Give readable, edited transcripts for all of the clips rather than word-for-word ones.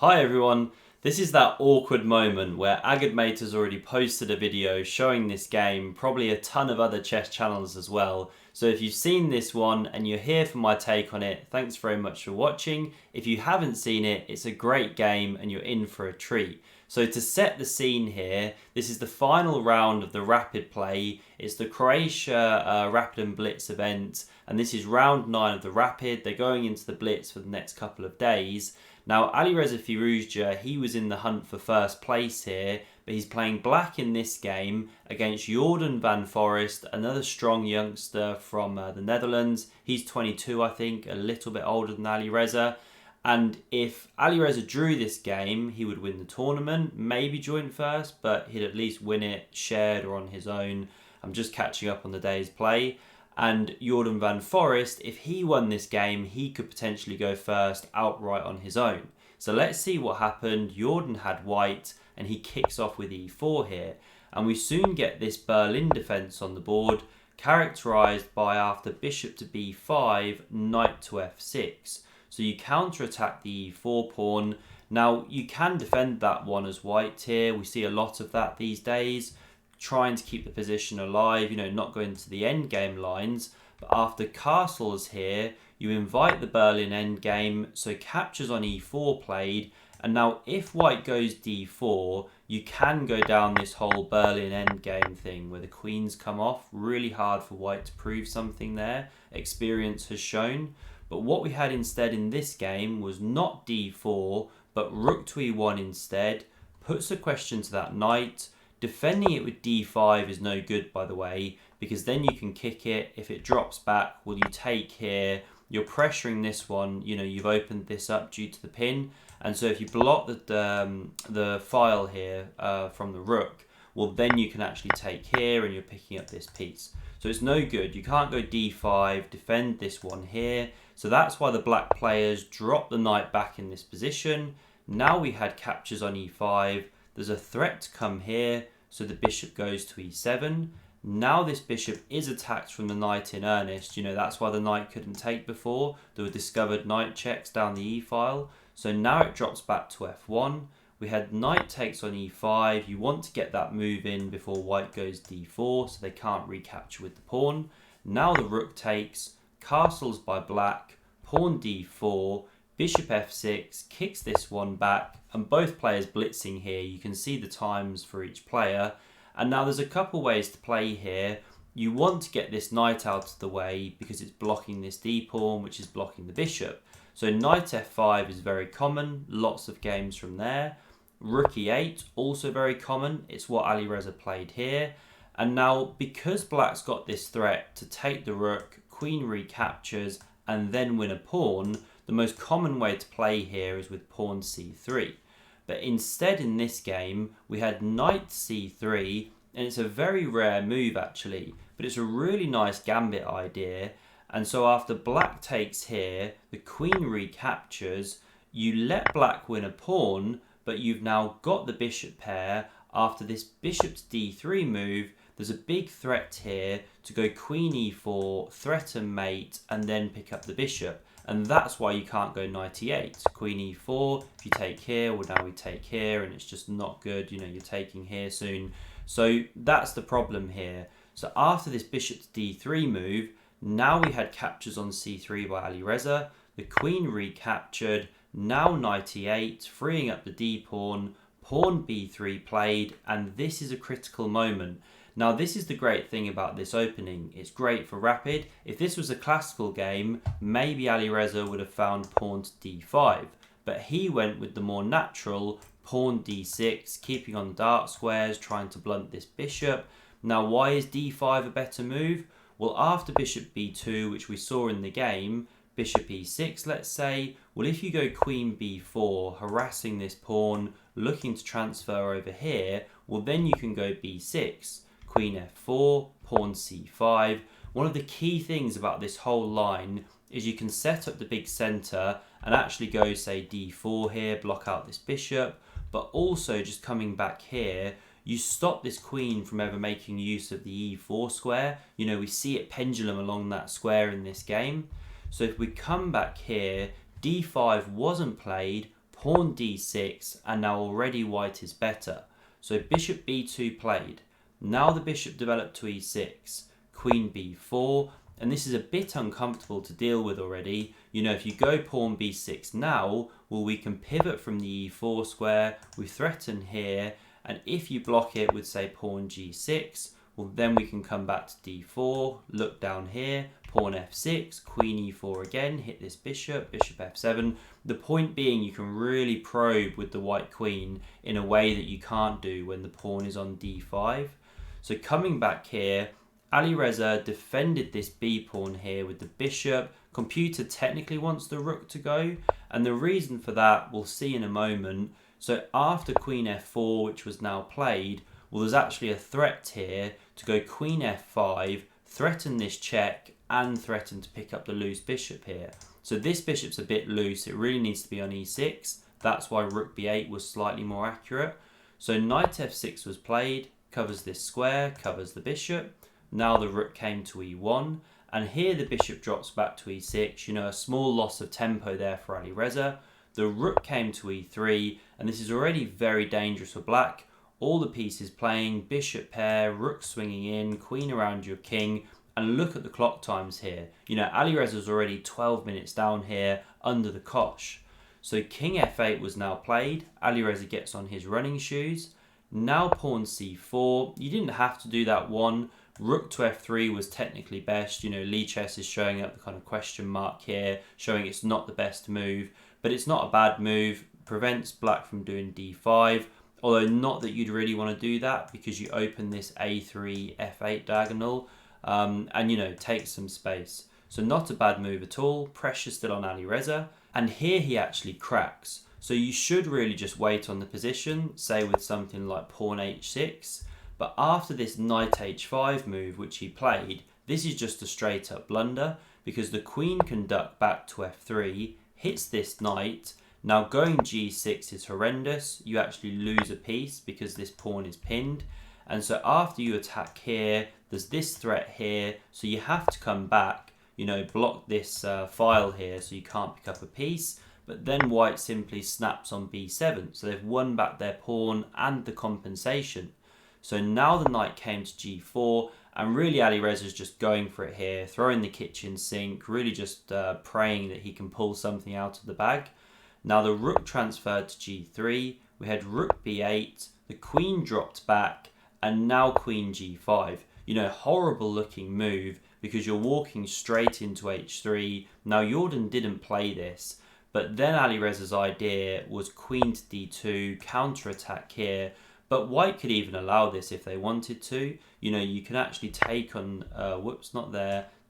Hi everyone, this is that awkward moment where Agadmate has already posted a video showing this game, probably a ton of other chess channels as well. So if you've seen this one and you're here for my take on it, thanks very much for watching. If you haven't seen it, it's a great game and you're in for a treat. So to set the scene here, this is the final round of the Rapid Play. It's the Croatia Rapid and Blitz event, and this is round 9 of the Rapid. They're going into the Blitz for the next couple of days. Now, Alireza Firouzja, he was in the hunt for first place here, but he's playing black in this game against Jorden van Foreest, another strong youngster from the Netherlands. He's 22, I think, a little bit older than Alireza. And if Alireza drew this game, he would win the tournament, maybe joint first, but he'd at least win it shared or on his own. I'm just catching up on the day's play. And Jorden van Foreest, if he won this game, he could potentially go first outright on his own. So let's see what happened. Jorden had white, and he kicks off with e4 here. And we soon get this Berlin defence on the board, characterised by after bishop to b5, knight to f6. So you counter-attack the e4 pawn. Now, you can defend that one as white here. We see a lot of that these days, trying to keep the position alive, not going to the endgame lines. But after castles here, you invite the Berlin endgame, so captures on e4 played. And now if white goes d4, you can go down this whole Berlin endgame thing where the queens come off. Really hard for white to prove something there. Experience has shown. But what we had instead in this game was not d4, but rook to e1 instead. Puts a question to that knight. Defending it with d5 is no good, by the way, because then you can kick it. If it drops back, well, you take here. You're pressuring this one. You've opened this up due to the pin. And so if you block the file here from the rook, well, then you can actually take here and you're picking up this piece. So it's no good. You can't go d5, defend this one here. So that's why the black players drop the knight back in this position. Now we had captures on e5. There's a threat to come here, so the bishop goes to e7. Now this bishop is attacked from the knight in earnest. That's why the knight couldn't take before. There were discovered knight checks down the e-file. So now it drops back to f1. We had knight takes on e5. You want to get that move in before white goes d4, so they can't recapture with the pawn. Now the rook takes, castles by black, pawn d4, bishop f6, kicks this one back, and both players blitzing here. You can see the times for each player. And now there's a couple ways to play here. You want to get this knight out of the way because it's blocking this d-pawn, which is blocking the bishop. So knight f5 is very common, lots of games from there. Rook e8, also very common. It's what Alireza played here. And now, because black's got this threat to take the rook, queen recaptures, and then win a pawn, the most common way to play here is with pawn c3. But instead in this game, we had knight c3, and it's a very rare move actually, but it's a really nice gambit idea. And so after black takes here, the queen recaptures, you let black win a pawn, but you've now got the bishop pair. After this bishop to d3 move, there's a big threat here to go queen e4, threaten mate, and then pick up the bishop. And that's why you can't go knight e8. Queen e4, if you take here, well now we take here, and it's just not good. You're taking here soon. So that's the problem here. So after this bishop to d3 move, now we had captures on c3 by Alireza. The queen recaptured, now knight e8, freeing up the d-pawn, pawn b3 played, and this is a critical moment. Now this is the great thing about this opening. It's great for Rapid. If this was a classical game, maybe Alireza would have found pawn to d5, but he went with the more natural pawn d6, keeping on the dark squares, trying to blunt this bishop. Now why is d5 a better move? Well, after bishop b2, which we saw in the game, bishop e6, let's say, well, if you go queen b4, harassing this pawn, looking to transfer over here, well, then you can go b6. Queen f4, pawn c5. One of the key things about this whole line is you can set up the big center and actually go, say, d4 here, block out this bishop, but also just coming back here, you stop this queen from ever making use of the e4 square. We see it pendulum along that square in this game. So if we come back here, d5 wasn't played, pawn d6, and now already white is better. So bishop b2 played. Now the bishop developed to e6, queen b4, and this is a bit uncomfortable to deal with already. You know, if you go pawn b6 now, well, we can pivot from the e4 square, we threaten here, and if you block it with, say, pawn g6, well, then we can come back to d4, look down here, pawn f6, queen e4 again, hit this bishop, bishop f7. The point being, you can really probe with the white queen in a way that you can't do when the pawn is on d5. So coming back here, Alireza defended this b pawn here with the bishop. Computer technically wants the rook to go, and the reason for that we'll see in a moment. So after queen f4, which was now played, well, there's actually a threat here to go queen f5, threaten this check, and threaten to pick up the loose bishop here. So this bishop's a bit loose, it really needs to be on e6. That's why rook b8 was slightly more accurate. So knight f6 was played, covers this square, covers the bishop. Now the rook came to e1, and here the bishop drops back to e6. You know, a small loss of tempo there for Alireza. The rook came to e3, and this is already very dangerous for black. All the pieces playing, bishop pair, rook swinging in, queen around your king, and look at the clock times here. You know, Alireza's already 12 minutes down here under the cosh. So king f8 was now played. Alireza gets on his running shoes. Now pawn c4. You didn't have to do that one. Rook to f3 was technically best. You know, Lichess is showing up the kind of question mark here, showing it's not the best move, but it's not a bad move. Prevents black from doing d5. Although not that you'd really want to do that because you open this a3, f8 diagonal and, you know, take some space. So not a bad move at all. Pressure still on Alireza. And here he actually cracks. So you should really just wait on the position, say with something like pawn h6. But after this knight h5 move, which he played, this is just a straight up blunder because the queen can duck back to f3, hits this knight. Now going g6 is horrendous. You actually lose a piece because this pawn is pinned. And so after you attack here, there's this threat here. So you have to come back, you know, block this file here so you can't pick up a piece. But then white simply snaps on b7. So they've won back their pawn and the compensation. So now the knight came to g4, and really Alireza's just going for it here, throwing the kitchen sink, really just praying that he can pull something out of the bag. Now the rook transferred to g3, we had rook b8, the queen dropped back, and now queen g5. You know, horrible looking move because you're walking straight into h3. Now Jorden didn't play this, but then Alireza's idea was queen to d2, counter-attack here. But white could even allow this if they wanted to. You know, you can actually take on,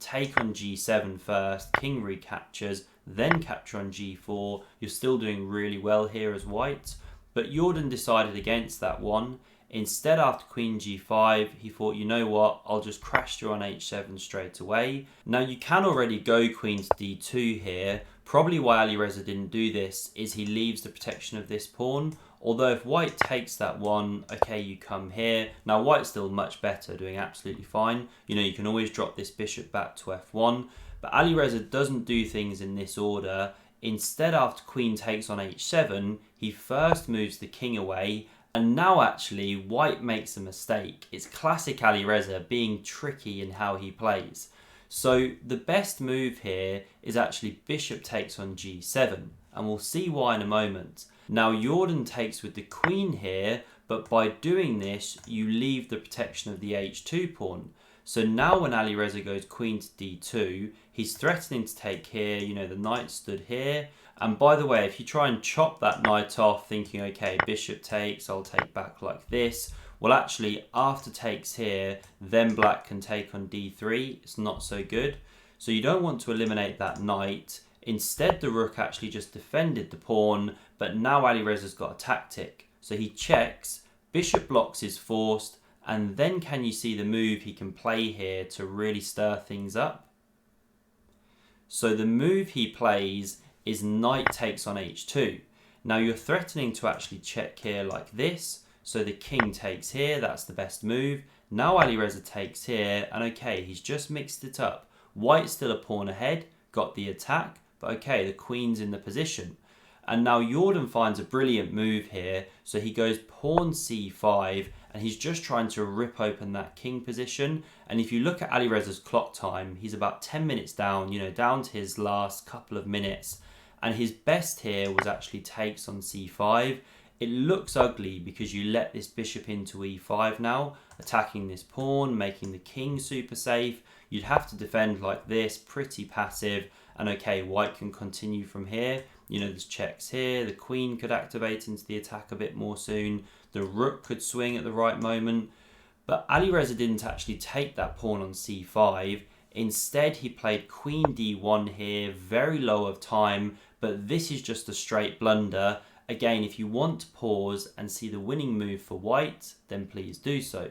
take on g7 first, king recaptures, then capture on g4. You're still doing really well here as white. But Jorden decided against that one. Instead, after queen g5, he thought, you know what, I'll just crash through on h7 straight away. Now you can already go queen to d2 here. Probably why Alireza didn't do this is he leaves the protection of this pawn. Although if white takes that one, okay, you come here. Now white's still much better, doing absolutely fine. You know, you can always drop this bishop back to f1. But Alireza doesn't do things in this order. Instead, after queen takes on h7, he first moves the king away. And now actually, white makes a mistake. It's classic Alireza being tricky in how he plays. So the best move here is actually bishop takes on g7. And we'll see why in a moment. Now Jorden takes with the queen here, but by doing this, you leave the protection of the h2 pawn. So now when Alireza goes queen to d2, he's threatening to take here, you know, the knight stood here. And by the way, if you try and chop that knight off, thinking, okay, bishop takes, I'll take back like this. Well, actually, after takes here, then black can take on d3. It's not so good. So you don't want to eliminate that knight. Instead, the rook actually just defended the pawn, but now Alireza's got a tactic. So he checks, bishop blocks is forced, and then can you see the move he can play here to really stir things up? So the move he plays is knight takes on h2. Now you're threatening to actually check here like this. So the king takes here, that's the best move. Now Alireza takes here, and okay, he's just mixed it up. White's still a pawn ahead, got the attack, but okay, the queen's in the position. And now Jorden finds a brilliant move here. So he goes pawn c5, and he's just trying to rip open that king position. And if you look at Alireza's clock time, he's about 10 minutes down, down to his last couple of minutes. And his best here was actually takes on c5. It looks ugly because you let this bishop into e5 now, attacking this pawn, making the king super safe. You'd have to defend like this, pretty passive. And okay, white can continue from here. There's checks here. The queen could activate into the attack a bit more soon. The rook could swing at the right moment. But Alireza didn't actually take that pawn on c5. Instead, he played queen d1 here, very low of time. But this is just a straight blunder. Again, if you want to pause and see the winning move for white, then please do so.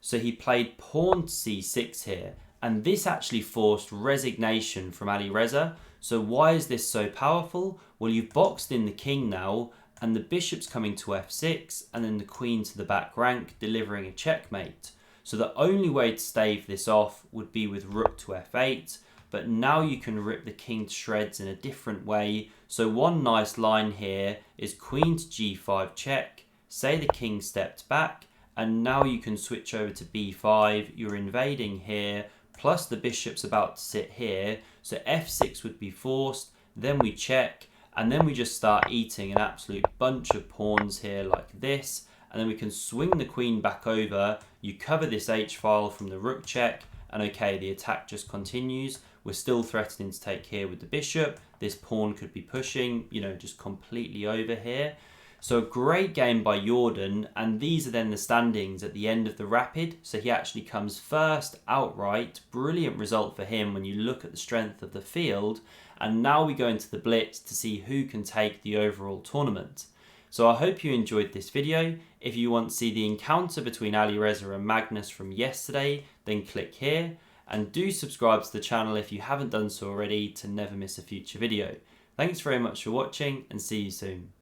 So he played pawn c6 here. And this actually forced resignation from Alireza. So why is this so powerful? Well, you've boxed in the king now, and the bishop's coming to f6, and then the queen to the back rank, delivering a checkmate. So the only way to stave this off would be with rook to f8, but now you can rip the king to shreds in a different way. So one nice line here is queen to g5 check, say the king stepped back, and now you can switch over to b5, you're invading here, plus the bishop's about to sit here, so f6 would be forced, then we check, and then we just start eating an absolute bunch of pawns here like this, and then we can swing the queen back over, you cover this h-file from the rook check, and okay, the attack just continues. We're still threatening to take here with the bishop, this pawn could be pushing, just completely over here. So a great game by Jorden, and these are then the standings at the end of the rapid. So he actually comes first outright. Brilliant result for him when you look at the strength of the field. And now we go into the blitz to see who can take the overall tournament. So I hope you enjoyed this video. If you want to see the encounter between Alireza and Magnus from yesterday, then click here. And do subscribe to the channel if you haven't done so already to never miss a future video. Thanks very much for watching, and see you soon.